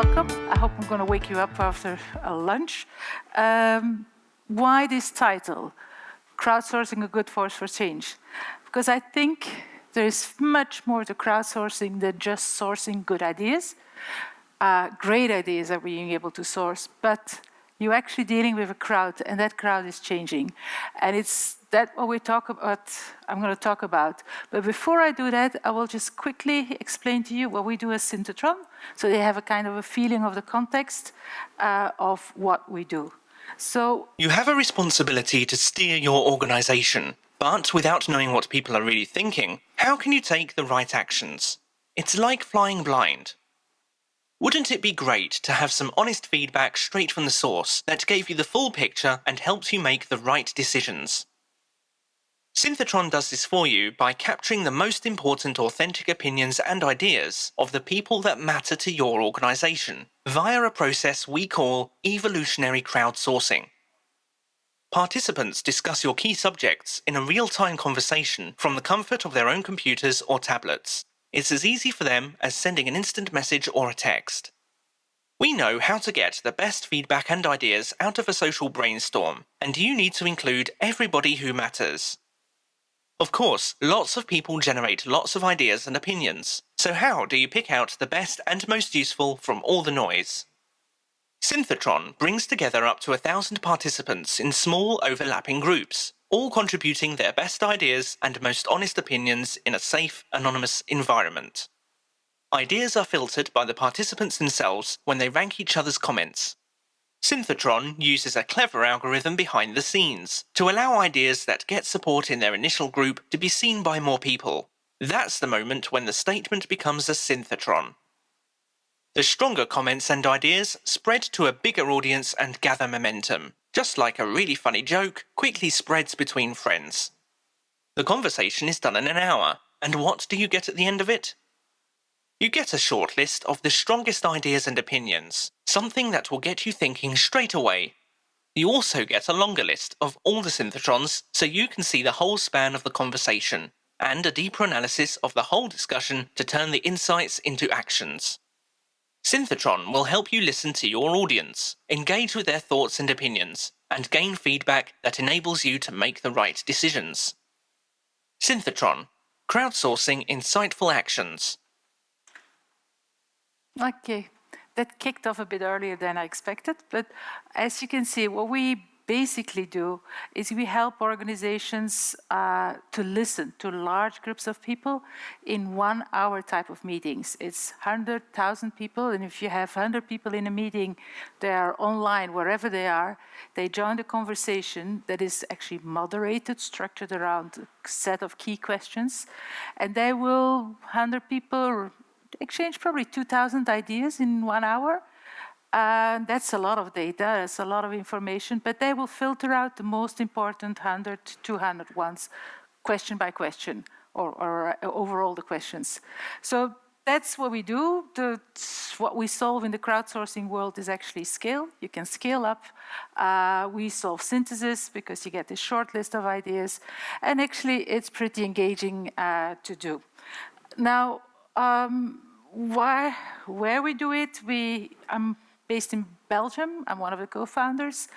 welcome. I hope I'm going to wake you up after a lunch. Why this title, Crowdsourcing, a Good Force for Change? Because I think there is much more to crowdsourcing than just sourcing good ideas. Great ideas are being able to source, but you're actually dealing with a crowd, and that crowd is changing. And it's that what we talk about, I'm going to talk about. But before I do that, I will just quickly explain to you what we do as Synthetron, so they have a kind of a feeling of the context of what we do. So you have a responsibility to steer your organization, but without knowing what people are really thinking, how can you take the right actions? It's like flying blind. Wouldn't it be great to have some honest feedback straight from the source that gave you the full picture and helped you make the right decisions? Synthetron does this for you by capturing the most important authentic opinions and ideas of the people that matter to your organization via a process we call evolutionary crowdsourcing. Participants discuss your key subjects in a real-time conversation from the comfort of their own computers or tablets. It's as easy for them as sending an instant message or a text. We know how to get the best feedback and ideas out of a social brainstorm, and you need to include everybody who matters. Of course, lots of people generate lots of ideas and opinions, so how do you pick out the best and most useful from all the noise? Synthetron brings together up to 1,000 participants in small overlapping groups, all contributing their best ideas and most honest opinions in a safe, anonymous environment. Ideas are filtered by the participants themselves when they rank each other's comments. Synthetron uses a clever algorithm behind the scenes to allow ideas that get support in their initial group to be seen by more people. That's the moment when the statement becomes a synthetron. The stronger comments and ideas spread to a bigger audience and gather momentum, just like a really funny joke quickly spreads between friends. The conversation is done in an hour, and what do you get at the end of it? You get a short list of the strongest ideas and opinions, something that will get you thinking straight away. You also get a longer list of all the synthetrons so you can see the whole span of the conversation, and a deeper analysis of the whole discussion to turn the insights into actions. Synthetron will help you listen to your audience, engage with their thoughts and opinions, and gain feedback that enables you to make the right decisions. Synthetron, crowdsourcing insightful actions. Okay, that kicked off a bit earlier than I expected, but as you can see, what we basically do is we help organizations to listen to large groups of people in 1 hour type of meetings. It's 100,000 people, and if you have 100 people in a meeting, they are online wherever they are, they join the conversation that is actually moderated, structured around a set of key questions, and they will, 100 people, exchange probably 2,000 ideas in 1 hour. That's a lot of data, that's a lot of information, but they will filter out the most important 100, 200 ones, question by question, or overall the questions. So that's what we do. What we solve in the crowdsourcing world is actually scale. You can scale up. We solve synthesis because you get a short list of ideas, and actually it's pretty engaging to do. Now, where we do it, I'm based in Belgium. I'm one of the co-founders.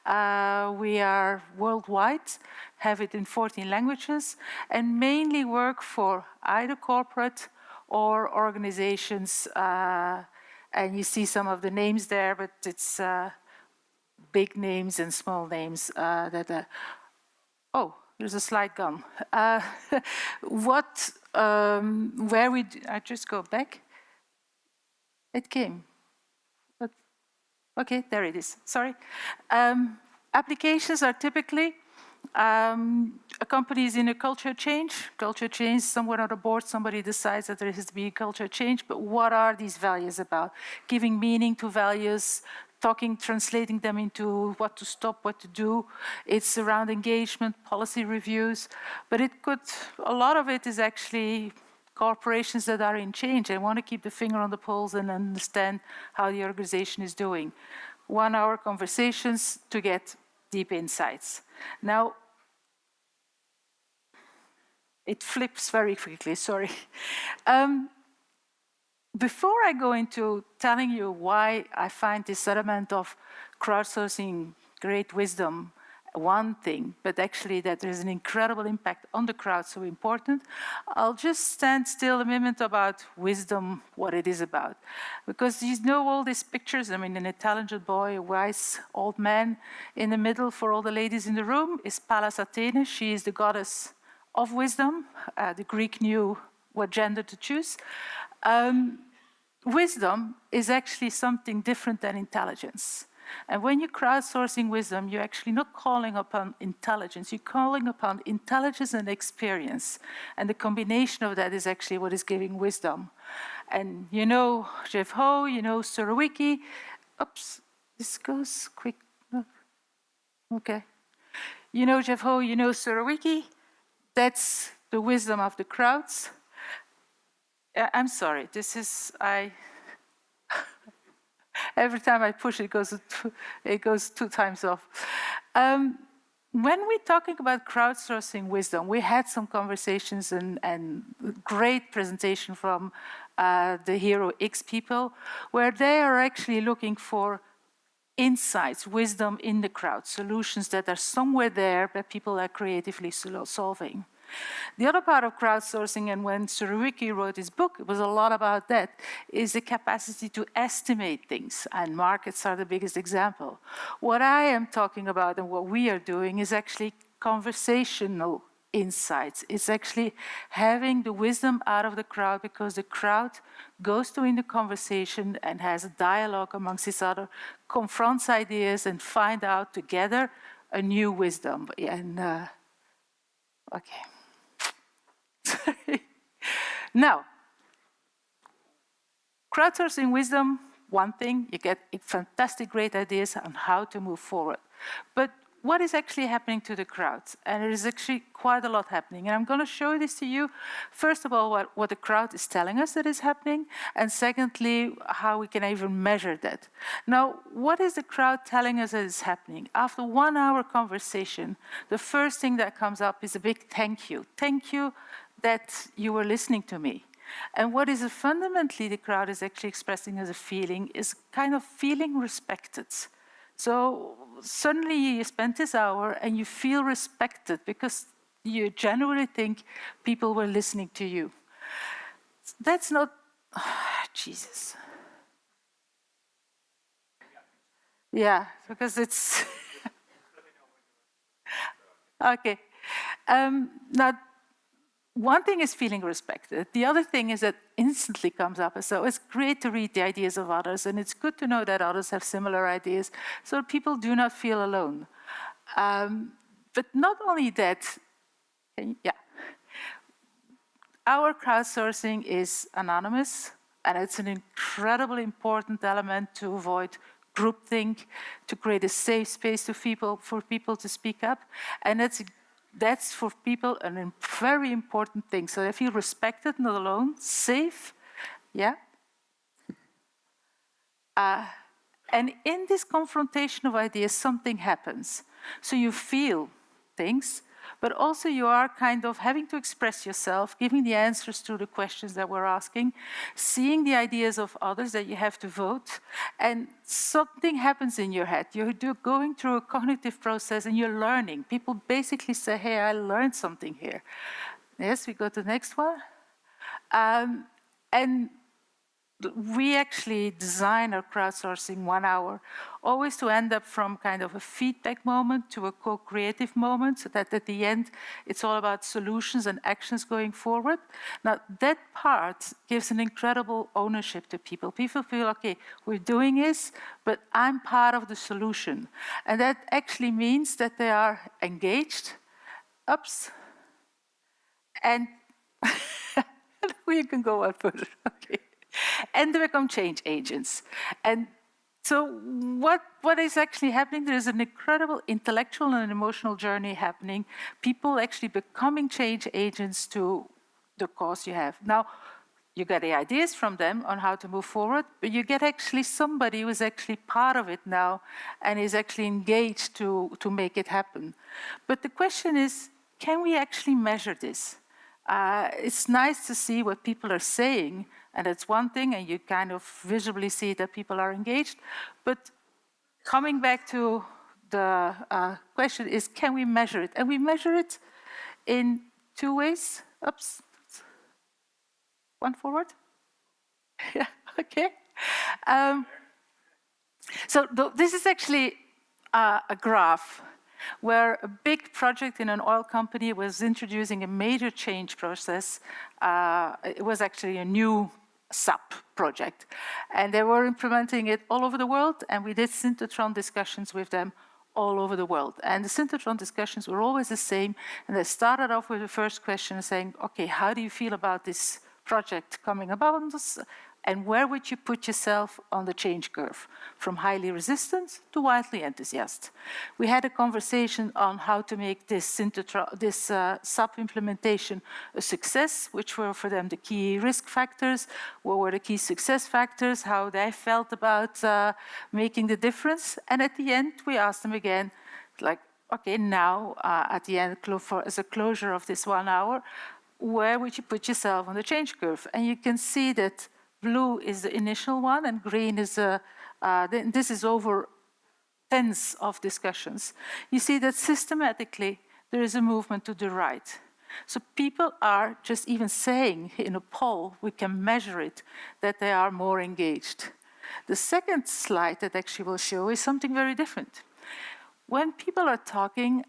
We are worldwide, have it in 14 languages, and mainly work for either corporate or organizations. And you see some of the names there, but it's big names and small names that oh, there's a slide gone. I just go back. It came. Okay, there it is. Sorry. Applications are typically a company is in a culture change. Culture change, somewhere on the board, somebody decides that there has to be a culture change, but what are these values about? Giving meaning to values, translating them into what to stop, what to do. It's around engagement, policy reviews, but a lot of it is actually corporations that are in change and want to keep the finger on the pulse and understand how the organization is doing. 1 hour conversations to get deep insights. Now, it flips very quickly, sorry. Before I go into telling you why I find this element of crowdsourcing great wisdom one thing, but actually that there's an incredible impact on the crowd so important, I'll just stand still a moment about wisdom, what it is about. Because you know all these pictures, I mean, an intelligent boy, a wise old man. In the middle, for all the ladies in the room, is Pallas Athene. She is the goddess of wisdom. The Greek knew what gender to choose. Wisdom is actually something different than intelligence. And when you're crowdsourcing wisdom, you're actually not calling upon intelligence, you're calling upon intelligence and experience. And the combination of that is actually what is giving wisdom. And you know Jeff Ho, you know Surowiecki. Oops, this goes quick. Okay. You know Jeff Ho, you know Surowiecki. That's the wisdom of the crowds. I'm sorry, this is, every time I push it goes 2 times off. When we're talking about crowdsourcing wisdom, we had some conversations and great presentation from the Hero X people, where they are actually looking for insights, wisdom in the crowd, solutions that are somewhere there that people are creatively solving. The other part of crowdsourcing, and when Surowiecki wrote his book, it was a lot about that, is the capacity to estimate things, and markets are the biggest example. What I am talking about and what we are doing is actually conversational insights. It's actually having the wisdom out of the crowd, because the crowd goes to in the conversation and has a dialogue amongst each other, confronts ideas and find out together a new wisdom. And okay. Now, crowdsourcing wisdom, one thing, you get fantastic great ideas on how to move forward. But what is actually happening to the crowd? And there is actually quite a lot happening. And I'm going to show this to you. First of all, what the crowd is telling us that is happening. And secondly, how we can even measure that. Now, what is the crowd telling us that is happening? After 1 hour conversation, the first thing that comes up is a big thank you. Thank you that you were listening to me. And what is fundamentally the crowd is actually expressing as a feeling is kind of feeling respected. So suddenly you spent this hour and you feel respected because you genuinely think people were listening to you. That's not, Jesus. Yeah, because it's, okay. Now, one thing is feeling respected. The other thing is that instantly comes up. So it's great to read the ideas of others, and it's good to know that others have similar ideas, so people do not feel alone. But not only that, yeah. Our crowdsourcing is anonymous, and it's an incredibly important element to avoid groupthink, to create a safe space for people to speak up, and that's for people a very important thing. So they feel respected, not alone, safe, yeah. And in this confrontation of ideas, something happens. So you feel things, but also you are kind of having to express yourself, giving the answers to the questions that we're asking, seeing the ideas of others that you have to vote, and something happens in your head. You're going through a cognitive process and you're learning. People basically say, hey, I learned something here. Yes, we go to the next one. And we actually design our crowdsourcing 1 hour, always to end up from kind of a feedback moment to a co-creative moment, so that at the end, it's all about solutions and actions going forward. Now, that part gives an incredible ownership to people. People feel, okay, we're doing this, but I'm part of the solution. And that actually means that they are engaged, oops, and we can go on further, okay. And they become change agents. And so what is actually happening? There is an incredible intellectual and emotional journey happening. People actually becoming change agents to the cause you have. Now, you get the ideas from them on how to move forward, but you get actually somebody who is actually part of it now and is actually engaged to make it happen. But the question is, can we actually measure this? it's nice to see what people are saying, and that's one thing, and you kind of visibly see that people are engaged. But coming back to the question is, can we measure it? And we measure it in two ways. Oops. One forward. Yeah, okay. So this is actually a graph where a big project in an oil company was introducing a major change process. It was actually a new SAP project. And they were implementing it all over the world, and we did Synthetron discussions with them all over the world. And the Synthetron discussions were always the same, and they started off with the first question saying, okay, how do you feel about this project coming about us? And where would you put yourself on the change curve, from highly resistant to widely enthusiastic? We had a conversation on how to make this SAP implementation a success, which were for them the key risk factors, what were the key success factors, how they felt about making the difference. And at the end, we asked them again, like, okay, now at the end, as a closure of this 1 hour, where would you put yourself on the change curve? And you can see that blue is the initial one, and green is this is over tens of discussions. You see that systematically there is a movement to the right. So people are just even saying in a poll, we can measure it, that they are more engaged. The second slide that actually will show is something very different. When people are talking,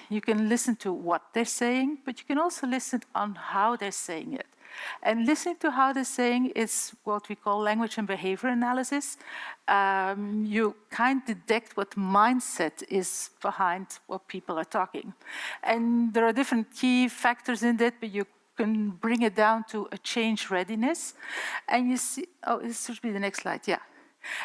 you can listen to what they're saying, but you can also listen on how they're saying it. And listening to how they're saying is what we call language and behavior analysis. You kind of detect what mindset is behind what people are talking. And there are different key factors in that, but you can bring it down to a change readiness. And you see, oh, this should be the next slide, yeah.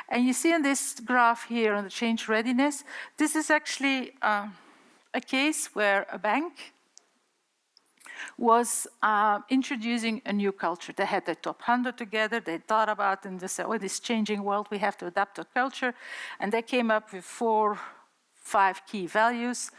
And you see in this graph here on the change readiness, this is actually a case where a bank was introducing a new culture. They had their top 100 together, they thought about it, and they said, oh, this changing world, we have to adapt our culture. And they came up with 4, 5 key values.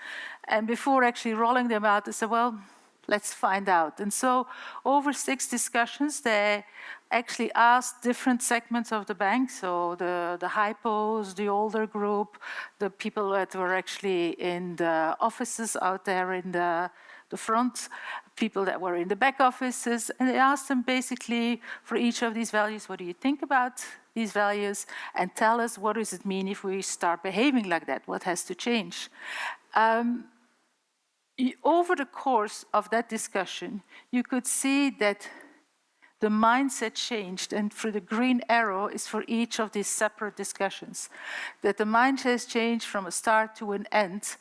And before actually rolling them out, they said, well, let's find out. And so over 6 discussions, they actually asked different segments of the bank, so the hypos, the older group, the people that were actually in the offices out there in the front, people that were in the back offices, and they asked them basically for each of these values, what do you think about these values, and tell us what does it mean if we start behaving like that, what has to change. Over the course of that discussion, you could see that the mindset changed, and for the green arrow is for each of these separate discussions, that the mindset has changed from a start to an end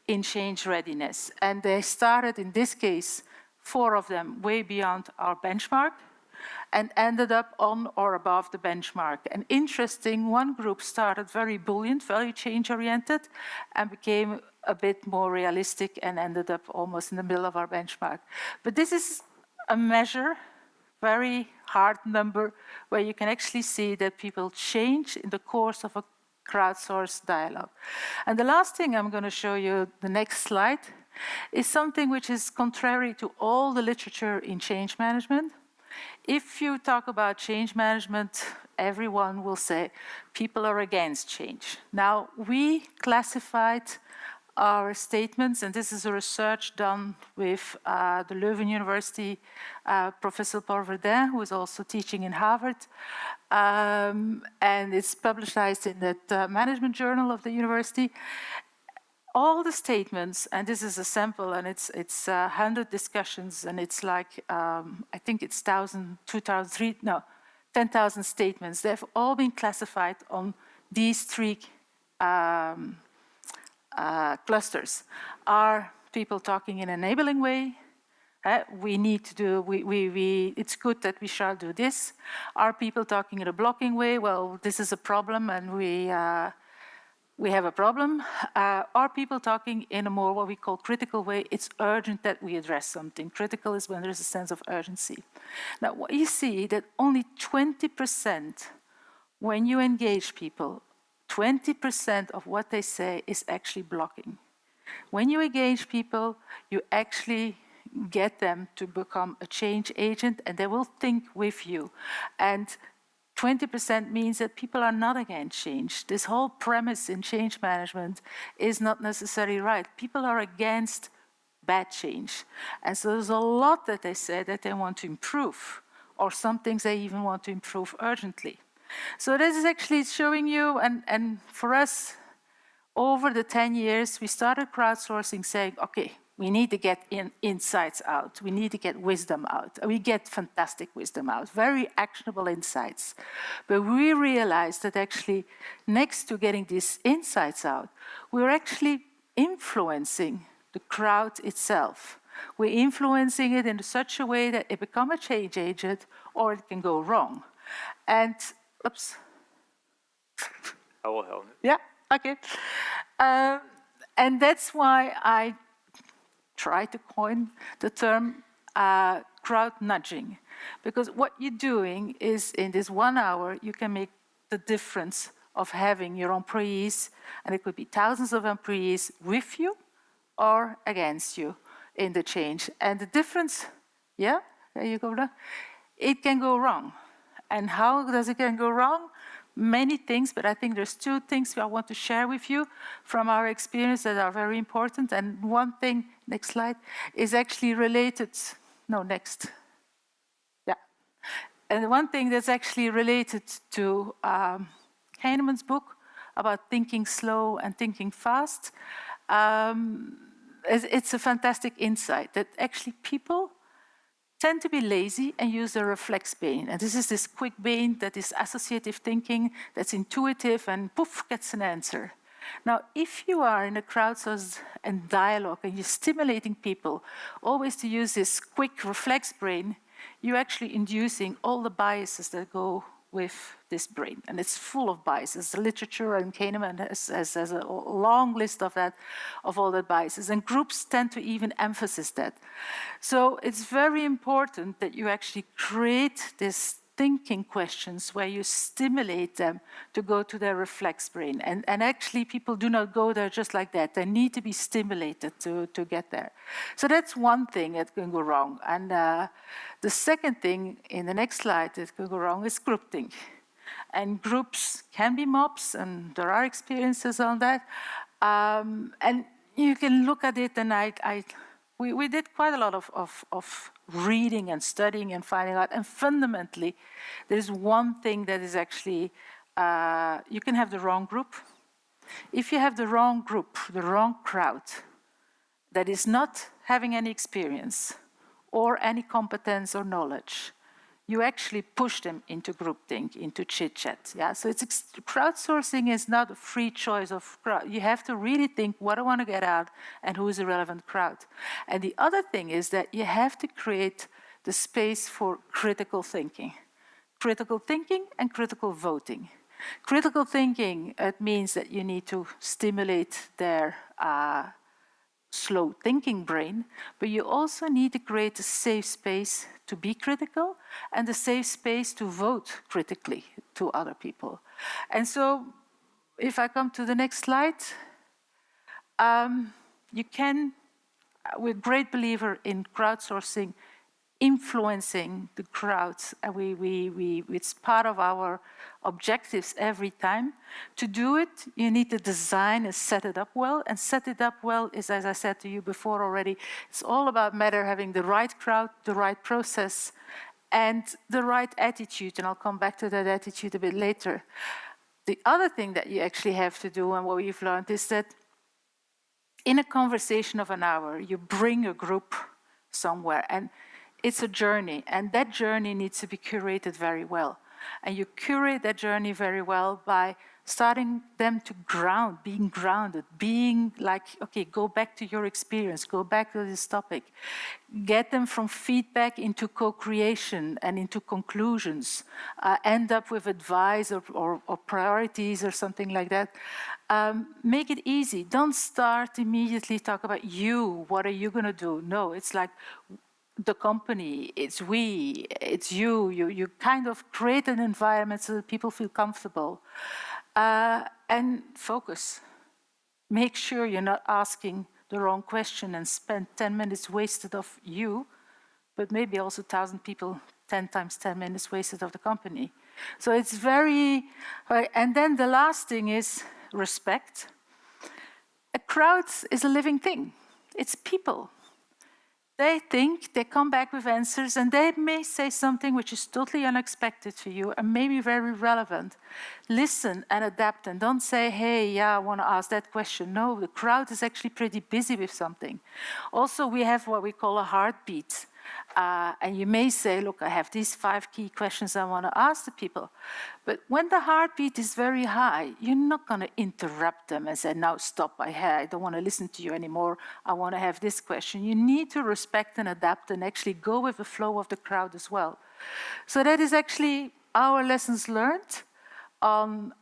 in change readiness. And they started, in this case, 4 of them way beyond our benchmark and ended up on or above the benchmark. And interesting, one group started very buoyant, very change-oriented, and became a bit more realistic and ended up almost in the middle of our benchmark. But this is a measure, very hard number, where you can actually see that people change in the course of a crowdsourced dialogue. And the last thing I'm going to show you, the next slide, is something which is contrary to all the literature in change management. If you talk about change management, everyone will say people are against change. Now, we classified our statements, and this is a research done with the Leuven University, Professor Paul Verdin, who is also teaching in Harvard, and it's published in that management journal of the university. All the statements, and this is a sample, and it's 100 discussions, and it's like, I think it's 1,000, 2,000, 10,000 statements. They've all been classified on these 3 clusters. Are people talking in an enabling way? We need to do, it's good that we shall do this. Are people talking in a blocking way? Well, this is a problem, and we have a problem. Are people talking in a more what we call critical way? It's urgent that we address something. Critical is when there's a sense of urgency. Now, what you see that only 20%, when you engage people, 20% of what they say is actually blocking. When you engage people, you actually get them to become a change agent, and they will think with you. And 20% means that people are not against change. This whole premise in change management is not necessarily right. People are against bad change. And so there's a lot that they say that they want to improve, or some things they even want to improve urgently. So this is actually showing you, and for us, over the 10 years, we started crowdsourcing saying, okay, we need to get insights out. We need to get wisdom out. We get fantastic wisdom out, very actionable insights. But we realized that actually, next to getting these insights out, we're actually influencing the crowd itself. We're influencing it in such a way that it becomes a change agent, or it can go wrong. And, oops. I will help. Yeah, okay. And that's why I try to coin the term crowd nudging. Because what you're doing is, in this 1 hour, you can make the difference of having your employees, and it could be thousands of employees, with you or against you in the change. And the difference, yeah, there you go, it can go wrong. And how does it can go wrong? Many things, but I think there's 2 things I want to share with you from our experience that are very important. And one thing, next slide, is actually related, no, next. Yeah. And one thing that's actually related to Kahneman's book about thinking slow and thinking fast. It's a fantastic insight that actually people tend to be lazy and use the reflex brain. And this is this quick brain that is associative thinking, that's intuitive, and poof, gets an answer. Now, if you are in a crowdsource and dialogue and you're stimulating people always to use this quick reflex brain, you're actually inducing all the biases that go with this brain. And it's full of biases. The literature, and Kahneman has a long list of that, of all the biases. And groups tend to even emphasize that. So it's very important that you actually create these thinking questions where you stimulate them to go to their reflex brain. And actually people do not go there just like that. They need to be stimulated to get there. So that's one thing that can go wrong. And the second thing in the next slide that can go wrong is groupthink. And groups can be mobs, and there are experiences on that. And you can look at it, and we did quite a lot of reading and studying and finding out. And fundamentally, there's one thing that is actually, you can have the wrong group. If you have the wrong group, the wrong crowd, that is not having any experience or any competence or knowledge, you actually push them into groupthink, into chit-chat. Yeah? So crowdsourcing is not a free choice of crowd. You have to really think what I want to get out and who is a relevant crowd. And the other thing is that you have to create the space for critical thinking. Critical thinking and critical voting. Critical thinking, it means that you need to stimulate their slow thinking brain, but you also need to create a safe space to be critical and a safe space to vote critically to other people. And so, if I come to the next slide, you can, we're a great believer in crowdsourcing, influencing the crowds. And it's part of our objectives every time. To do it, you need to design and set it up well. And set it up well is, as I said to you before already, it's all about having the right crowd, the right process, and the right attitude. And I'll come back to that attitude a bit later. The other thing that you actually have to do, and what we've learned, is that in a conversation of an hour, you bring a group somewhere. And it's a journey, and that journey needs to be curated very well. And you curate that journey very well by starting them to being grounded, being like, okay, go back to your experience, go back to this topic. Get them from feedback into co-creation and into conclusions. End up with advice or priorities or something like that. Make it easy. Don't start immediately talk about you, what are you gonna do? No, it's like, the company, it's we, it's you. You kind of create an environment so that people feel comfortable. And focus. Make sure you're not asking the wrong question and spend 10 minutes wasted of you, but maybe also 1,000 people, 10 times 10 minutes wasted of the company. So it's very, and then the last thing is respect. A crowd is a living thing. It's people. They think, they come back with answers, and they may say something which is totally unexpected for you and maybe very relevant. Listen and adapt, and don't say, hey, yeah, I want to ask that question. No, the crowd is actually pretty busy with something. Also, we have what we call a heartbeat. And you may say, look, I have these 5 key questions I want to ask the people. But when the heartbeat is very high, you're not going to interrupt them and say, now stop, I don't want to listen to you anymore. I want to have this question. You need to respect and adapt and actually go with the flow of the crowd as well. So that is actually our lessons learned on,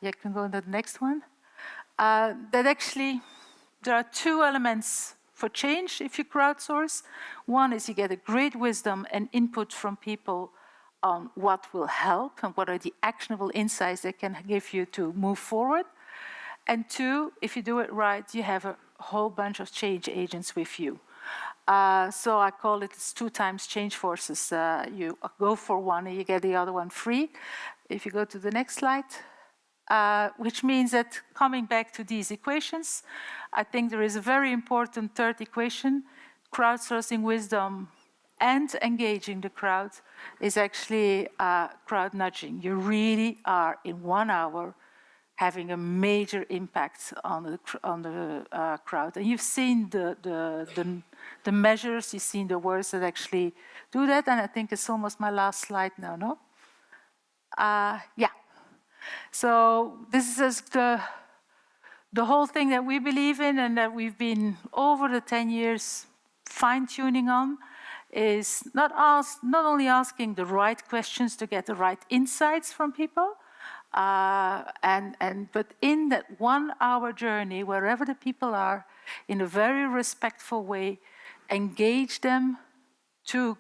you can go to the next one. That actually, there are 2 elements for change if you crowdsource. One is you get a great wisdom and input from people on what will help and what are the actionable insights they can give you to move forward. And 2, if you do it right, you have a whole bunch of change agents with you. So I call it 2 times change forces. You go for one and you get the other one free. If you go to the next slide. Which means that coming back to these equations, I think there is a very important third equation. Crowdsourcing wisdom and engaging the crowd is actually crowd nudging. You really are, in 1 hour, having a major impact on the crowd. And you've seen the measures, you've seen the words that actually do that, and I think it's almost my last slide now, no? Yeah. So this is the whole thing that we believe in and that we've been over the 10 years fine-tuning on, is not only asking the right questions to get the right insights from people, but in that 1 hour journey, wherever the people are, in a very respectful way, engage them to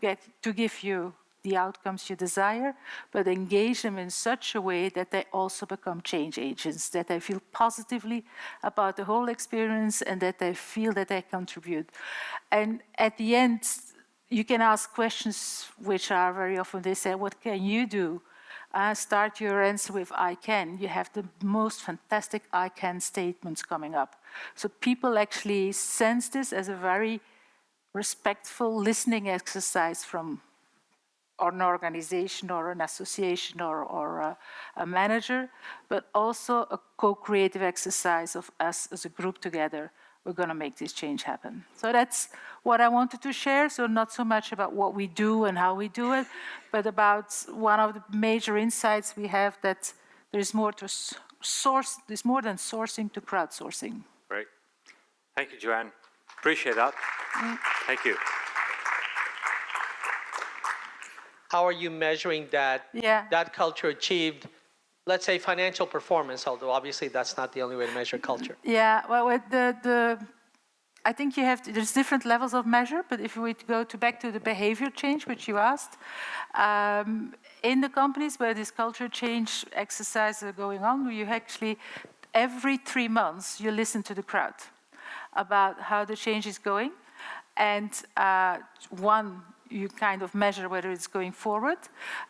give you the outcomes you desire, but engage them in such a way that they also become change agents, that they feel positively about the whole experience and that they feel that they contribute. And at the end, you can ask questions which are very often, they say, what can you do? Start your answer with I can. You have the most fantastic I can statements coming up. So people actually sense this as a very respectful listening exercise from an organization or an association or a manager, but also a co-creative exercise of us as a group together. We're going to make this change happen. So that's what I wanted to share. So not so much about what we do and how we do it, but about one of the major insights we have, that there's more to there's more than sourcing to crowdsourcing. Great. Thank you, Joanne. Appreciate that. Thank you. How are you measuring that that culture achieved, let's say, financial performance, although obviously that's not the only way to measure culture? Yeah, well, I think you have there's different levels of measure, but if we go back to the behavior change, which you asked, in the companies where this culture change exercises are going on, you actually, every 3 months, you listen to the crowd about how the change is going. And you kind of measure whether it's going forward.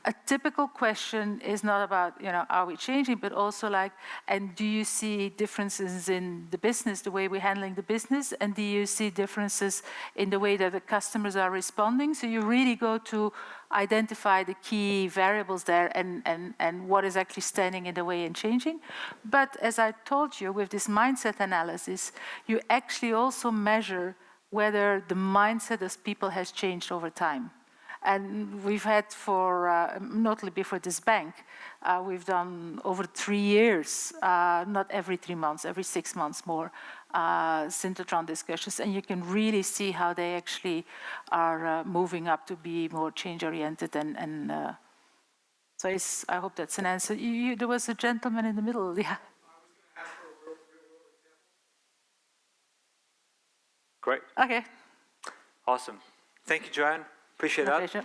A typical question is not about, are we changing, but also like, and do you see differences in the business, the way we're handling the business, and do you see differences in the way that the customers are responding? So you really go to identify the key variables there and what is actually standing in the way and changing. But as I told you, with this mindset analysis, you actually also measure whether the mindset of people has changed over time. And we've had not only for this bank, we've done over 3 years, not every 3 months, every 6 months more, Synthetron discussions, and you can really see how they actually are moving up to be more change-oriented. So I hope that's an answer. There was a gentleman in the middle, yeah. Great. Okay. Awesome. Thank you, Joanne. Appreciate that. Pleasure.